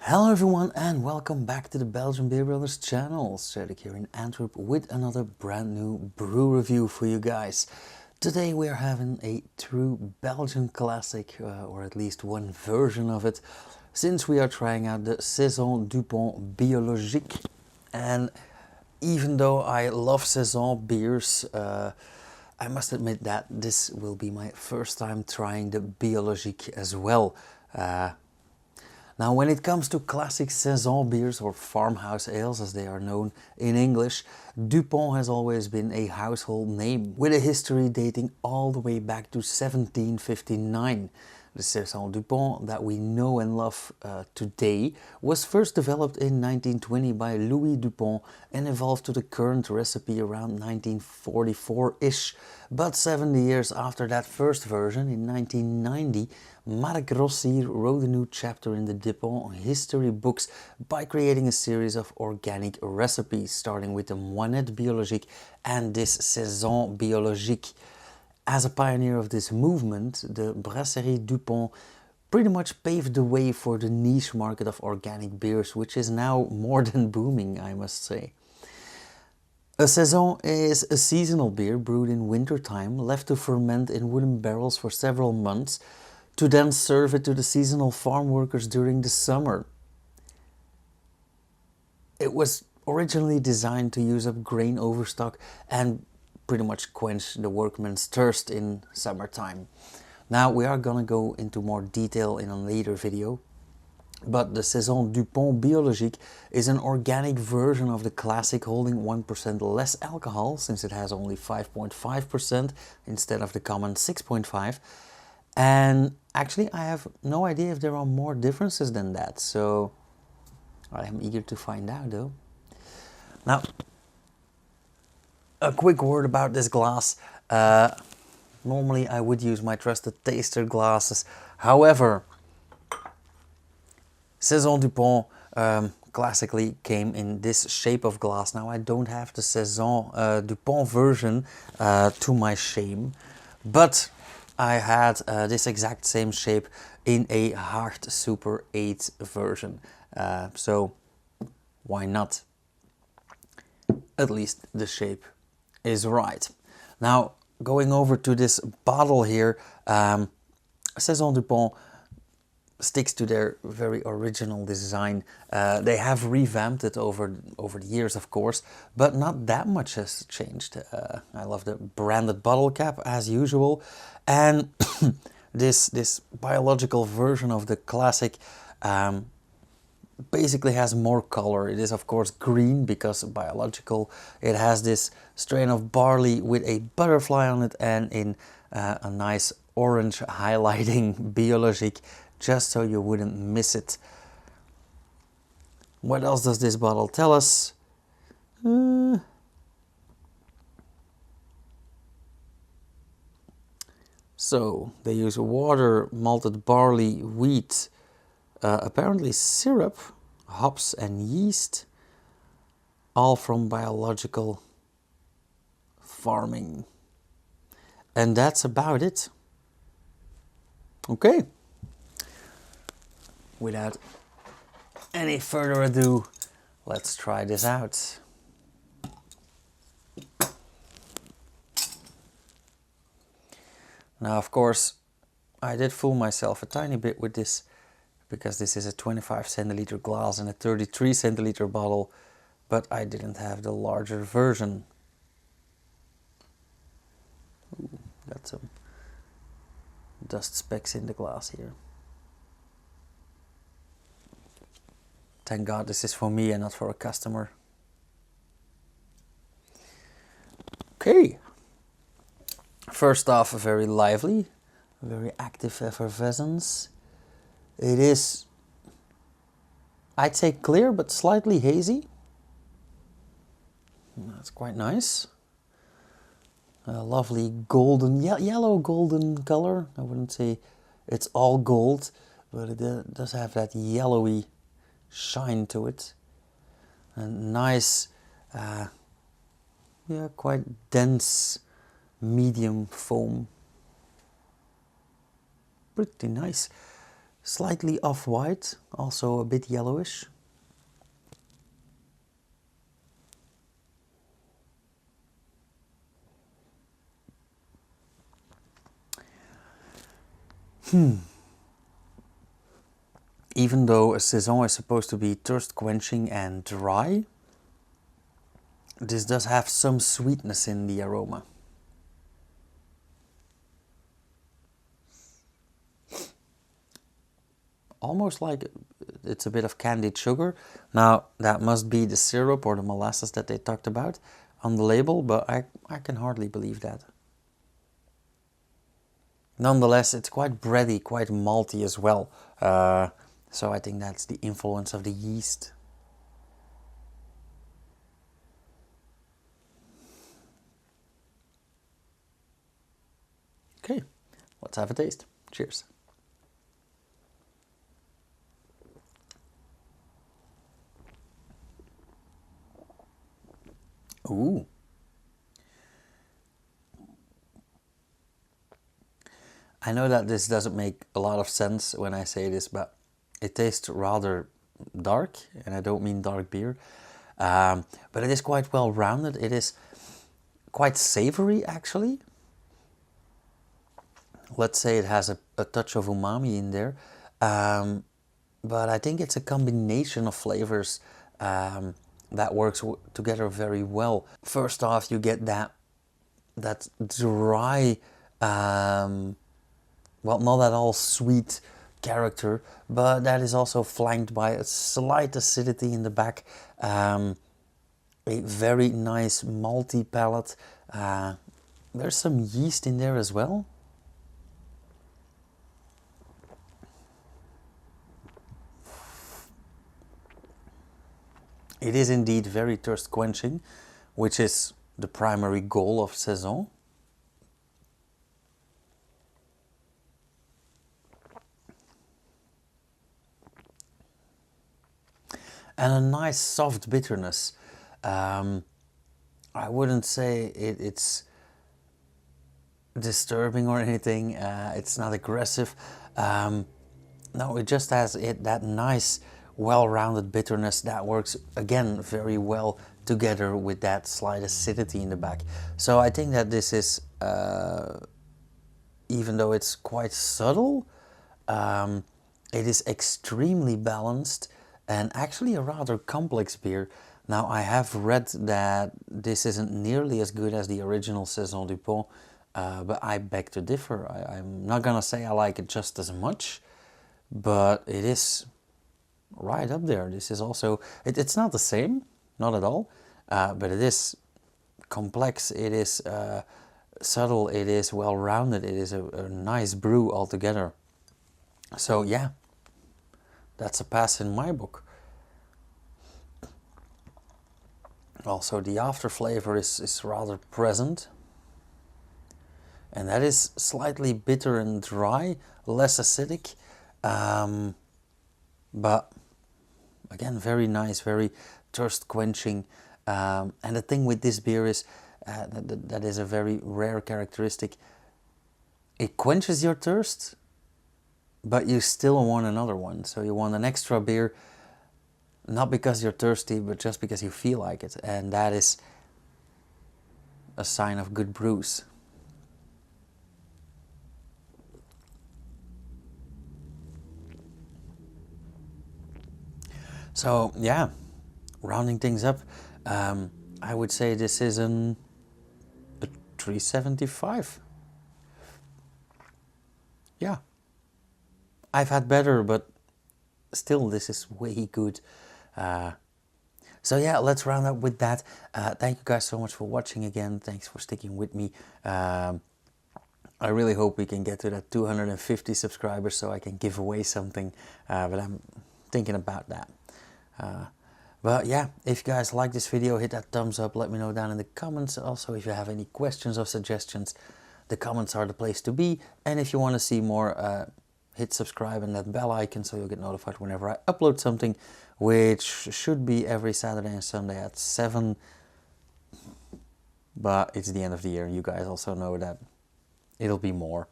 Hello everyone and welcome back to the Belgian Beer Brothers channel. Cedric here in Antwerp with another brand new brew review for you guys. Today we are having a true Belgian classic, or at least one version of it, since we are trying out the Saison Dupont Biologique. And even though I love Saison beers, I must admit that this will be my first time trying the Biologique as well. Now, when it comes to classic Saison beers, or farmhouse ales as they are known in English, Dupont has always been a household name, with a history dating all the way back to 1759. The Saison Dupont that we know and love today was first developed in 1920 by Louis Dupont and evolved to the current recipe around 1944-ish. But 70 years after that first version, in 1990, Marc Rossi wrote a new chapter in the Dupont history books by creating a series of organic recipes, starting with the Moinette Biologique and this Saison Biologique. As a pioneer of this movement, the Brasserie Dupont pretty much paved the way for the niche market of organic beers, which is now more than booming, I must say. A Saison is a seasonal beer brewed in wintertime, left to ferment in wooden barrels for several months, to then serve it to the seasonal farm workers during the summer. It was originally designed to use up grain overstock and pretty much quench the workman's thirst in summertime. Now we are gonna go into more detail in a later video, but the Saison Dupont Biologique is an organic version of the classic, holding 1% less alcohol since it has only 5.5% instead of the common 6.5%. And actually I have no idea if there are more differences than that, so I am eager to find out though. Now, a quick word about this glass. Normally I would use my trusted taster glasses. However, Saison Dupont classically came in this shape of glass. Now I don't have the Saison Dupont version, to my shame, but I had this exact same shape in a Hard Super 8 version. So why not? At least the shape is right. Now, going over to this bottle here, Saison Dupont sticks to their very original design. They have revamped it over the years, of course, but not that much has changed. I love the branded bottle cap as usual, and this biological version of the classic basically has more color. It is of course green because biological. It has this strain of barley with a butterfly on it, and in a nice orange highlighting Biologique, just so you wouldn't miss it. What else does this bottle tell us? So they use water, malted barley, wheat, apparently syrup, hops and yeast, all from biological farming. And that's about it. Okay. Without any further ado, let's try this out. Now, of course, I did fool myself a tiny bit with this, because this is a 25 centiliter glass and a 33 centiliter bottle, but I didn't have the larger version. Ooh, got some dust specks in the glass here. Thank God this is for me and not for a customer. Okay. First off, very lively, very active effervescence. It is, I'd say, clear but slightly hazy. That's quite nice. A lovely golden, yellow golden color. I wouldn't say it's all gold, but it does have that yellowy shine to it. And nice, quite dense, medium foam. Pretty nice. Slightly off-white, also a bit yellowish. Even though a Saison is supposed to be thirst quenching and dry, this does have some sweetness in the aroma. Almost like it's a bit of candied sugar. Now that must be the syrup or the molasses that they talked about on the label, but I can hardly believe that. Nonetheless, it's quite bready, quite malty as well. So I think that's the influence of the yeast. Okay, let's have a taste. Cheers. Ooh. I know that this doesn't make a lot of sense when I say this, but it tastes rather dark, and I don't mean dark beer, but it is quite well rounded. It is quite savory, actually. Let's say it has a touch of umami in there, but I think it's a combination of flavors that works together very well. First off, you get that dry, well, not at all sweet character, but that is also flanked by a slight acidity in the back, a very nice malty palate. There's some yeast in there as well. It is indeed very thirst quenching, which is the primary goal of Saison. And a nice soft bitterness. I wouldn't say it's disturbing or anything. It's not aggressive. No, it just has that nice, well-rounded bitterness that works again very well together with that slight acidity in the back. So I think that this is, even though it's quite subtle, it is extremely balanced and actually a rather complex beer. Now I have read that this isn't nearly as good as the original Saison Dupont, but I beg to differ. I'm not gonna say I like it just as much, but it is right up there. This is also, it's not the same, not at all, but it is complex, it is subtle, it is well-rounded, it is a nice brew altogether. So yeah, that's a pass in my book. Also, the after flavor is rather present, and that is slightly bitter and dry, less acidic, but again, very nice, very thirst quenching. And the thing with this beer is that is a very rare characteristic. It quenches your thirst, but you still want another one. So you want an extra beer, not because you're thirsty, but just because you feel like it. And that is a sign of good brews. So yeah, rounding things up, I would say this is a 375. Yeah, I've had better, but still this is way good. So yeah, let's round up with that. Thank you guys so much for watching again. Thanks for sticking with me. I really hope we can get to that 250 subscribers so I can give away something, but I'm thinking about that. But yeah, if you guys like this video, hit that thumbs up, let me know down in the comments. Also, if you have any questions or suggestions, the comments are the place to be. And if you want to see more, hit subscribe and that bell icon so you'll get notified whenever I upload something, which should be every Saturday and Sunday at 7. But it's the end of the year. You guys also know that it'll be more.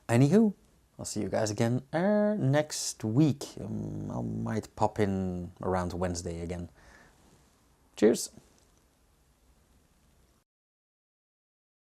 Anywho, I'll see you guys again next week. I might pop in around Wednesday again. Cheers!